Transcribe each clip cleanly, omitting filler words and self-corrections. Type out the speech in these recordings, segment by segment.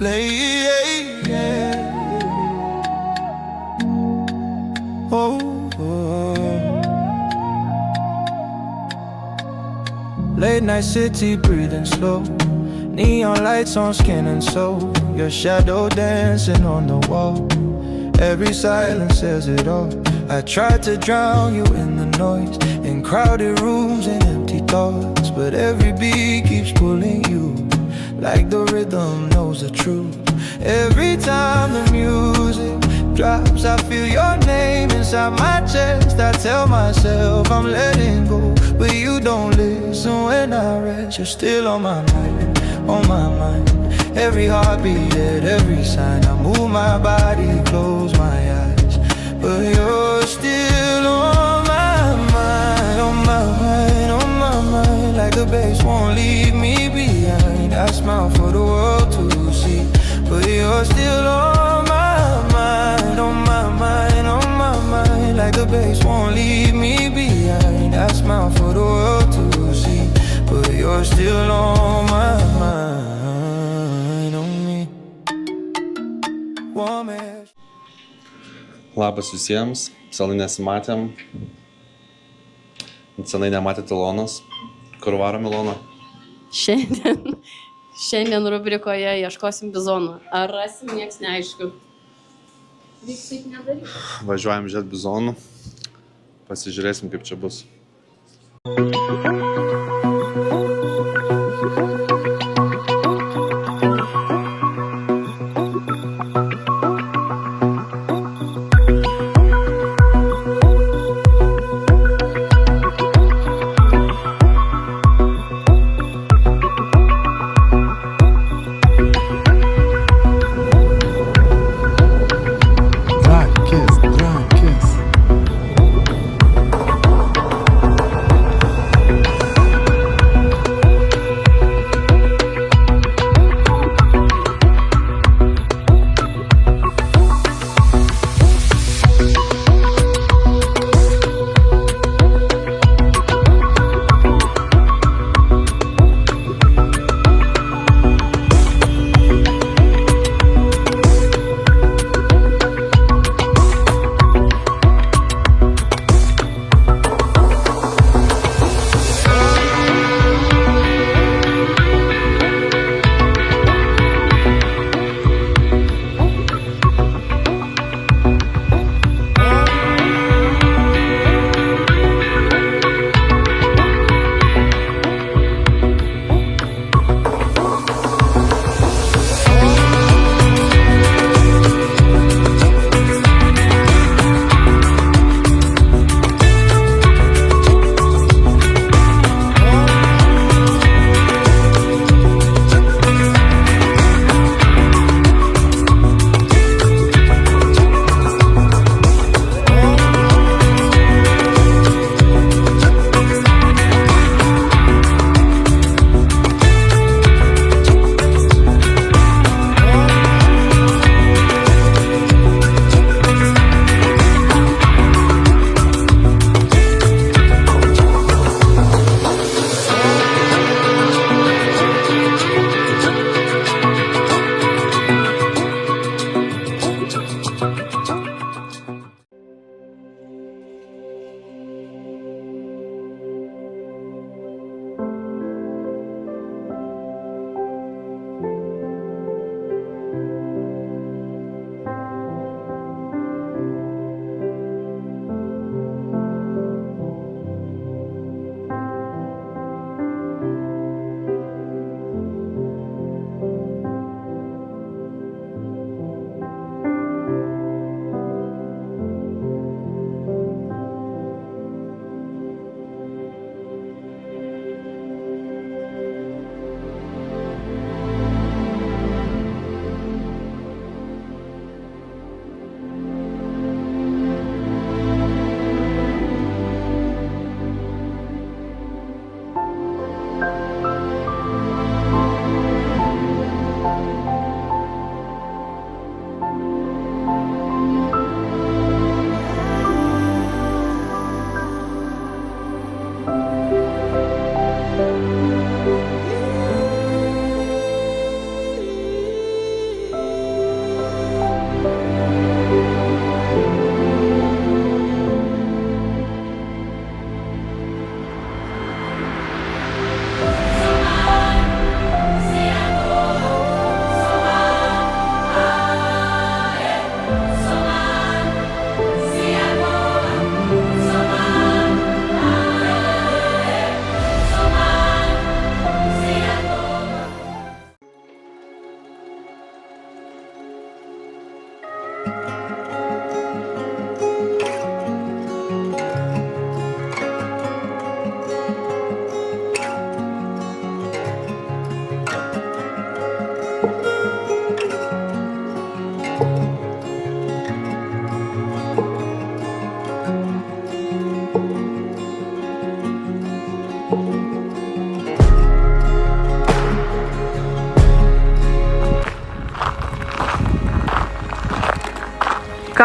late, oh, late night city breathing slow, neon lights on skin and soul, your shadow dancing on the wall, every silence says it all. I tried to drown you in the noise, in crowded rooms and empty thoughts, but every beat keeps pulling you, like the rhythm knows the truth. Every time the music drops, I feel your name inside my chest. I tell myself I'm letting go, but you don't listen when I rest. You're still on my mind, on my mind. Every heartbeat, at every sign. I move my body, close my eyes, but you're still on my mind, on my mind, on my mind. Like the bass won't leave me behind. I smile for the world to see, but you're still on my mind, on my mind, on my mind. Like the bass won't leave me behind. I smile for the world to see, but you're still on my mind, on me. Woman. Labas visiems, senai nesimatėm, senai nematėte Ilonos. Kur varom, Ilona? Šiandien rubrikoje ieškosim bizonų. Ar rasim, nieks neaišku. Vyks taip nedaryti. Važiuojam žiūrėti bizonų, pasižiūrėsim, kaip čia bus.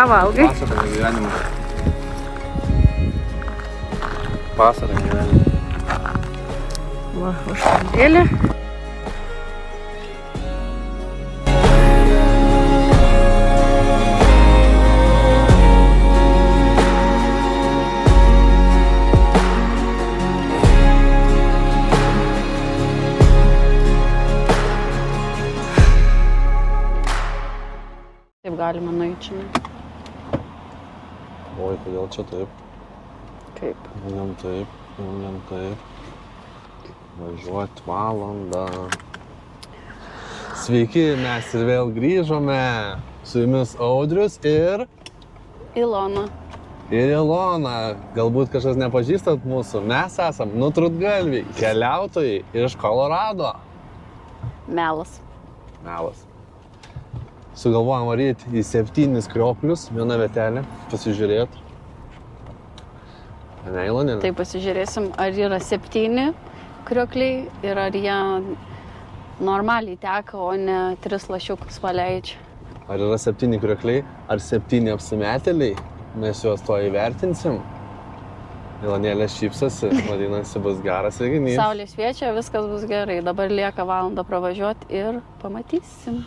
Ką valgai? Pasakojam gyvenimą. Pasakojam gyvenimą. Va, užsandėlė. Taip galima nueiti čia. Oi, kodėl čia taip? Kaip? Jungiam taip, jungiam taip. Važiuot valandą. Sveiki, mes ir vėl grįžome. Su jumis Audrius ir Ilona. Ilona. Galbūt kažkas nepažįstat mūsų. Mes esam nutrūktgalviai, keliautojai iš Kolorado. Melas. Melas. Sugalvojom varyti į 7 krioklius, vieną vietelę, pasižiūrėt. Ne, Ilonė? Tai pasižiūrėsim, ar yra 7 kriokliai ir ar jie normaliai teka, o ne 3 lašiukus paleidžia. Ar yra 7 kriokliai, ar 7 apsimetėliai? Mes juos to įvertinsim. Ilonėlė šypsosi, vadinasi, bus geras reginys. Saulė šviečia, viskas bus gerai. Dabar lieka valandą pravažiuoti ir pamatysim.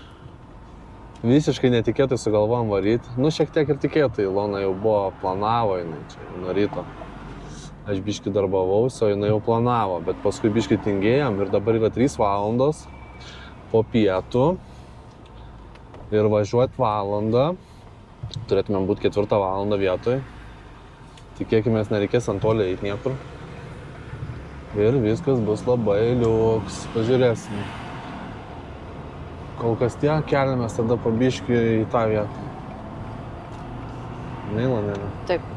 Visiškai netikėtai sugalvojom varyti. Nu, šiek tiek ir tikėtai. Ilona jau buvo planavo, jinai čia nuo ryto. Aš biškį darbavausi, o jinai jau planavo, bet paskui biškį tingėjom ir dabar yra 3 valandos po pietų ir važiuoti valandą. Turėtumėm būti 4 valandą vietoj. Tikėkimės, nereikės ant tolį eiti niekur. Ir viskas bus labai liuks. Pažiūrėsim. Kol kas tiek keliamės tada po biškį į tą vietą. Ne, Ilonėlė? Taip.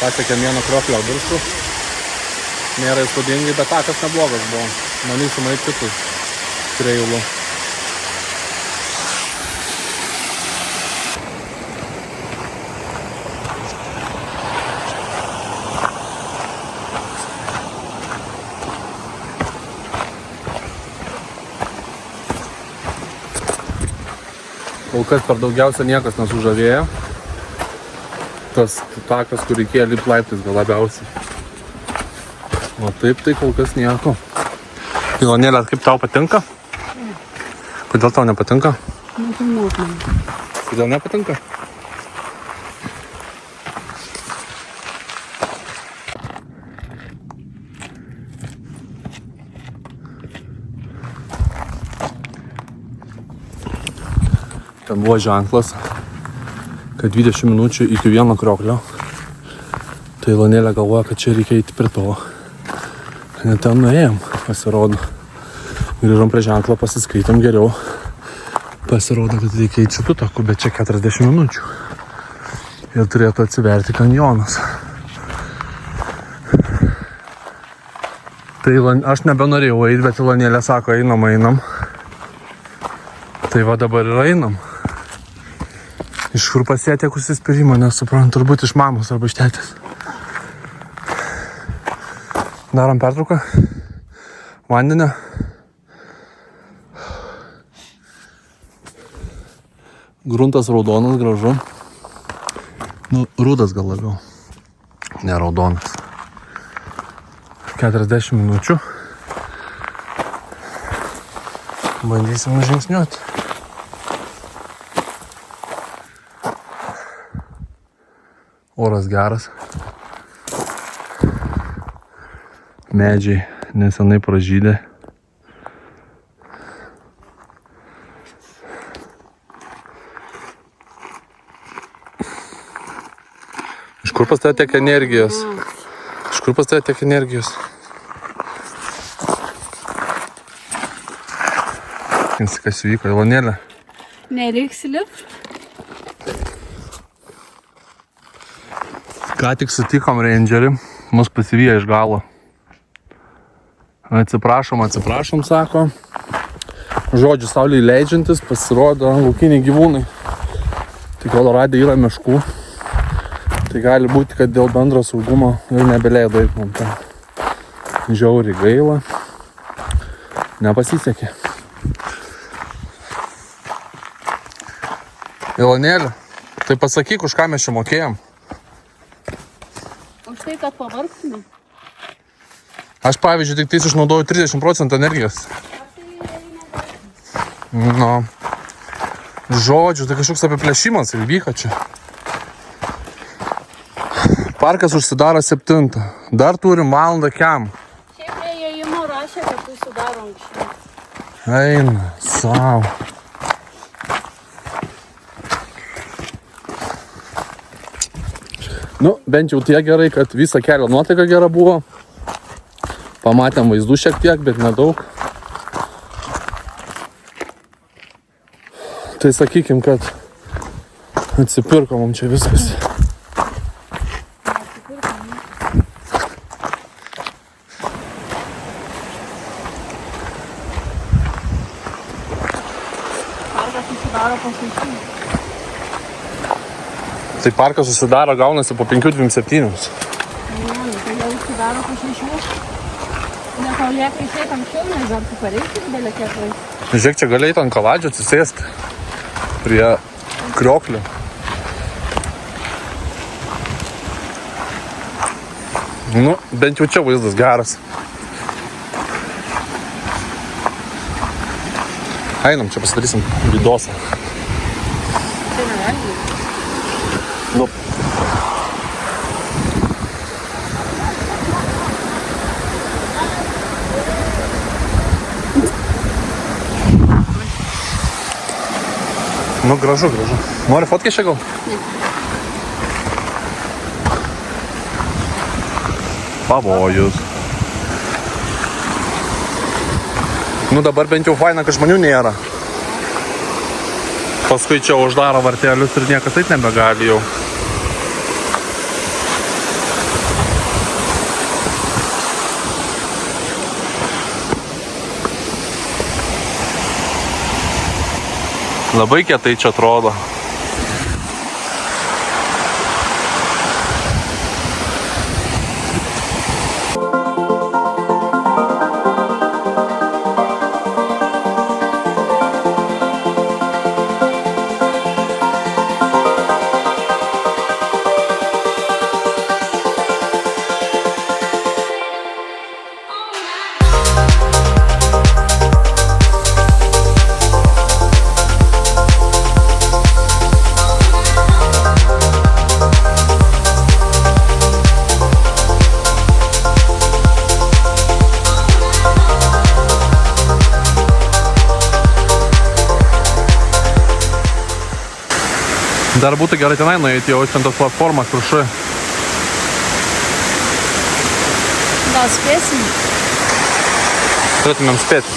Pasiekėm vieno krioklio viršų. Nėra įspūdingai, bet takas neblogas buvo. Manysim eit kitų treilų. Kol kas per daugiausia niekas nesužavėjo. Tas takas, kur reikėjo lipt laiptais gal labiausiai. O taip tai kol kas nieko. Ilonėlė, kaip tau patinka? Kodėl tau nepatinka? Kodėl nepatinka? Ten buvo ženklas, kad 20 minučių iki vieno krioklio. Tai Ilonėlė galvoja, kad čia reikia eiti prie to. Net ten nuėjom, pasirodo. Grįžom prie ženklo, pasiskaitom geriau. Pasirodo, kad reikia eiti šitų takų, bet čia 40 minučių. Ir turėtų atsiverti kanjonas. Tai aš nebenorėjau eiti, bet Ilonėlė sako, einam. Tai va dabar ir einam. Iš kur pasėjo tiek užsispyrimo, nesuprantu, turbūt iš mamos arba iš tetės. Darom pertrauką. Vandenį. Gruntas raudonas, gražu. Nu, rudas gal labiau. Ne raudonas. 40 minučių. Bandysim žingsniuoti. Oras geras. Medžiai nesenai pražydė. Iš kur pas tave tiek energijos? Kas vyko, Ilonėlė? Nereiks lipt. Ką tik sutikom rangerį, mus pasivijo iš galo. Atsiprašom, sako. Žodžiu, saulei leidžiantis, pasirodo laukiniai gyvūnai. Tai Kolorade yra miškų. Tai gali būti, kad dėl bendro saugumo ir nebeleido eiti mums ten. Žiauriai gaila. Nepasisekė. Ilonėlė, tai pasakyk, už ką mes čia mokėjom. Už tai, kad pavargsime. Aš, pavyzdžiui, tik tais išnaudoju 30% energijos. Nu, žodžiu, tai kažkoks apiplėšimas įvyko čia. Parkas užsidaro 7. Dar turim valandą kiam. Šiaip prie įėjimo rašė, kad užsidaro anksčiau. Eina, sau. Nu, bent jau tiek gerai, kad visą kelio nuotaika gera buvo. Pamatėm vaizdų šiek tiek, bet nedaug. Tai sakykim, kad atsipirko mums čia viskas. Parkas susidaro po 6. Tai parkas susidaro, gaunasi po 5-27. Ne, tai jau užsidaro po 6. Ne, tau lieka išėti anksčiau, nes dar tu pareiksi didelė kiek laiko. Žiūrėk, čia galėjai ant kaladžio atsisėsti prie krioklių. Nu, bent jau čia vaizdas geras. Einam, čia pasidarysim vidosą. Tai nevelgiai. Nu. Nu, gražu. Nori fotkį čia gal? Ne. Pavojus. Nu, dabar bent jau faina, kad žmonių nėra. Paskui čia uždaro vartelius ir niekas taip nebegali jau. Labai kietai čia atrodo. Dar būtų gerai tenai nueiti, jau ten tos platformas viršui. Gal spėsim? Turėtumėm spėti.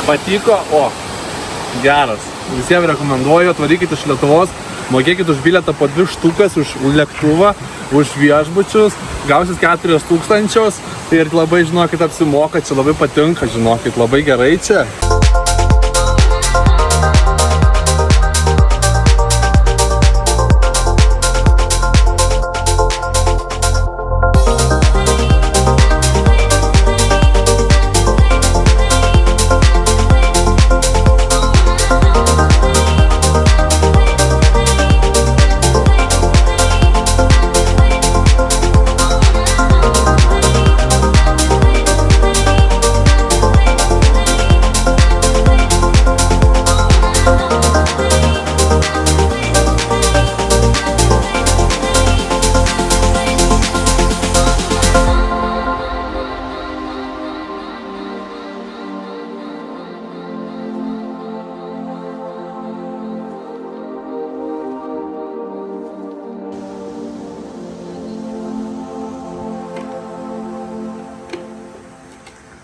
Patiko, geras. Visiems rekomenduoju, atvarykit iš Lietuvos, mokėkit už bilietą po 2 štukas, už lėktuvą, už viešbučius, gausit 4000 ir labai, žinokit, apsimoka, čia labai patinka, žinokit, labai gerai čia.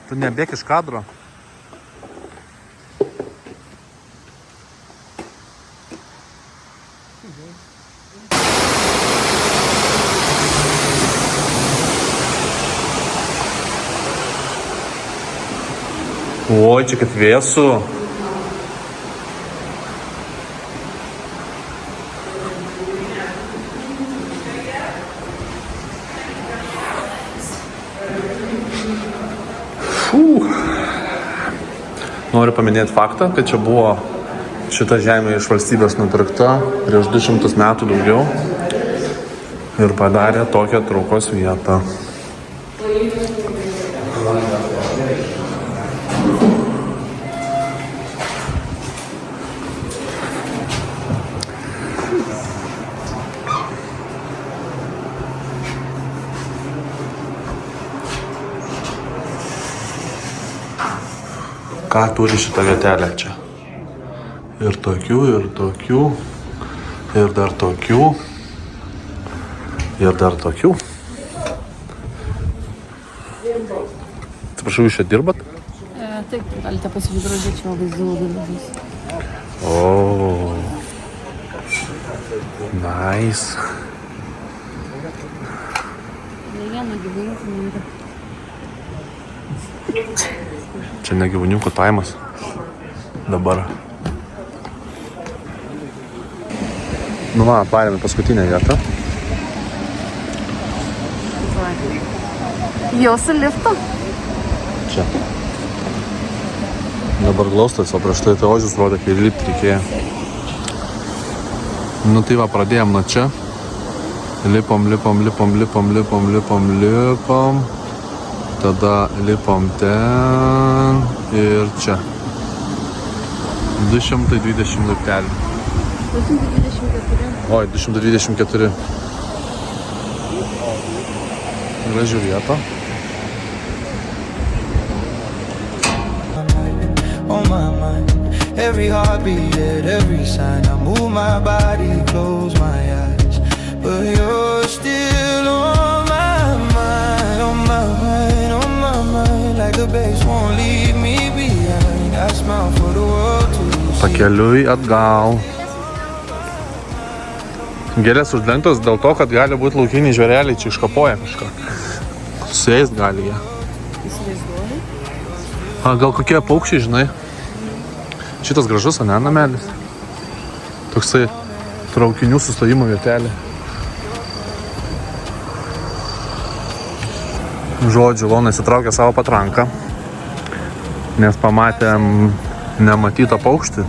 Tu nebėk iš kadro. Oi, čia kad vėsu. Noriu paminėti faktą, kad čia buvo šita žemė iš valstybės nupirkta prieš 200 metų daugiau ir padarė tokią traukos vietą. Ką turi šitą vietelę čia? Ir tokių, ir tokių, ir dar tokių, ir dar tokių. Atsiprašau, jūs čia dirbat? Taip, galite pasižiūrėti, čia vaizdų labai gražus. O, nice. Ne vieną gyvūniukų nėra. Čia ne gyvūniukų taimas dabar. Nu va, parėmė paskutinę vietą. Jau su liftu? Čia. Dabar glaustas, o prieš tai ožius rodė, kai lipti reikėjo. Nu tai va, pradėjom nuo čia. Lipom. Tada lipom ten ir čia. 220 laiptelių. 224. Oi, 224. Graži vieta. On my mind, every heartbeat, every sign. I move my body, close my eyes, but you're still on my mind, on my mind, on my mind. Like the bass won't leave me behind. I smile for the world to see. Pakeliui atgal. Gėlės uždengtos dėl to, kad gali būti laukiniai žvėreliai čia iškapoja kažką. Suėst gali jie. Įsivaizduoju. Gal kokie paukščiai, žinai? Šitas gražus, ane, namelis? Toksai traukinių sustojimo vietelė. Žodžiu, Lona įsitraukė savo patranką, nes pamatėm nematytą paukštį,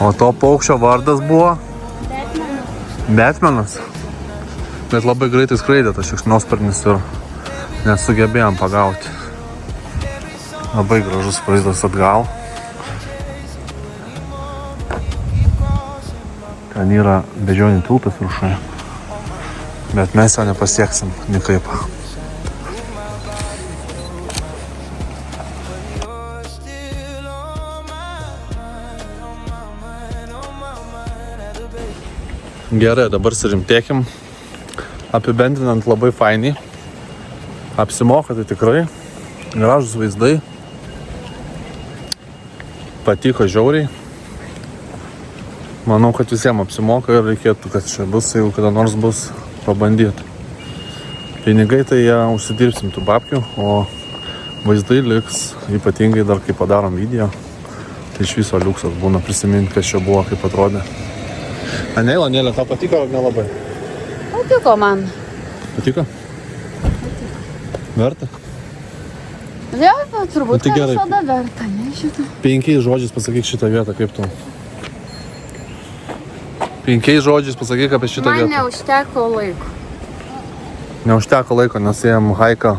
o to paukščio vardas buvo Betmenas. Bet labai greitai skraidė tas šikšnosparnis ir nesugebėjom pagauti. Labai gražus vaizdas atgal. Ten yra beždžionių tiltas viršuje, bet mes jo nepasieksim nikaip. Gerai, dabar surimtėkim. Apibendrinant labai fainiai. Apsimoka tai tikrai. Gražus vaizdai. Patiko žiauriai. Manau, kad visiems apsimoka ir reikėtų, kad čia bus, jeigu kada nors bus, pabandyti. Pinigai tai užsidirbsim tų babkių, o vaizdai liks, ypatingai dar kai padarom video. Tai iš viso liuksas būna prisiminti, kas čia buvo, kaip atrodė. Ane, Ilonėlė, tau patiko ar nelabai? Patiko man. Patiko? Verta? Ja, turbūt, Tai kad gerai. visada verta, ne šitą. 5 žodžiais pasakyk šitą vietą, kaip tu. 5 žodžiais pasakyk apie šitą Man vietą. neužteko laiko. Neužteko laiko, nes ėjom haiką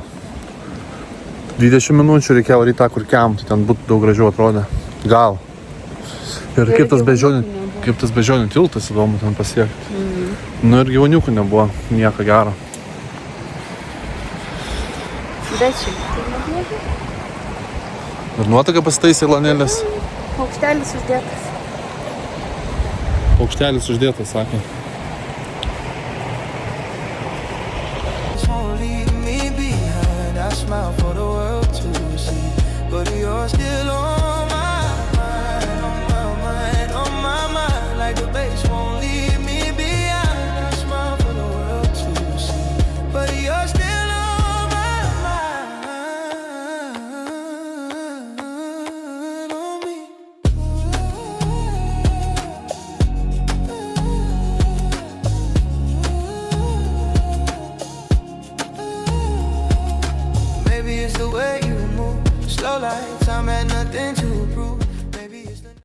20 minučių, reikėjo varyti tą, kur kiam, tai ten būtų daug gražiau atrodė. Gal. Ir kaip tas beždžionių tiltas įdomu ten pasiekti. Nu ir gyvūniukų nebuvo, nieko gero. Bet šiaip tai neblogai. Ir nuotaka pasitaisė Ilonėlės. Paukštelis uždėtas. Paukštelis uždėtas, sakė. Won't leave me behind. I smile for the world to see, but you're still on